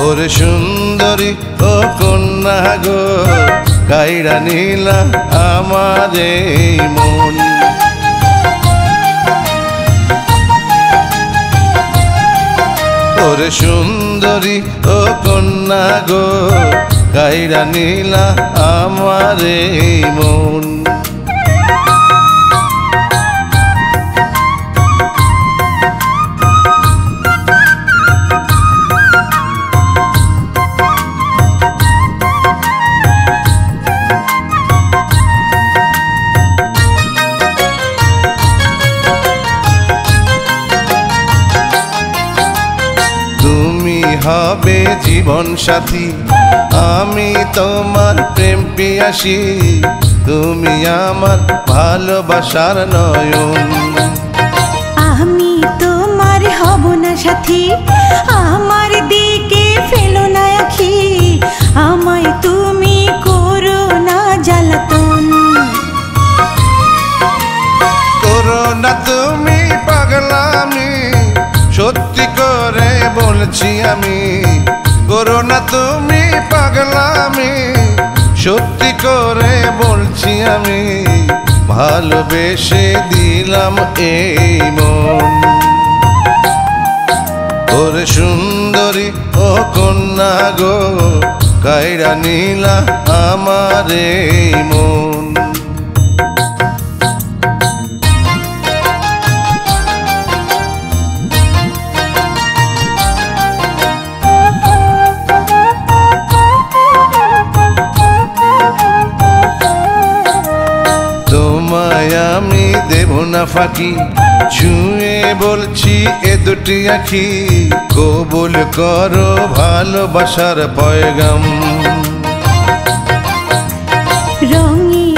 ওরে সুন্দরী ও কন্যা গো, কাইড়া নিলা আমার এই মন। ওরে সুন্দরী ও কন্যা গো, কাইড়া নিলা আমার এই মন। তুমি হবে জীবন সাথী, আমি তোমার প্রেম পিয়াসী, তুমি আমার ভালোবাসার নয়ন। আমি তোমার হব না সাথী, আমার দিকে ফেলো না আখি, আমায় তুমি করো না জ্বালাতন। করো না তুমি পাগলামি, সত্যি করে বলছি আমি। করো না তুমি পাগলামি, সত্যি করে বলছি আমি। ভালোবেসে দিলাম এই মন। ওরে সুন্দরী ও কন্যা গো, কাইড়া নিলা আমার এই মন। তোমায় আমি দেব না ফাঁকি, ছুঁয়ে বলছি এ দুটি আঁখি, কবুল করো ভালোবাসার পয়গাম।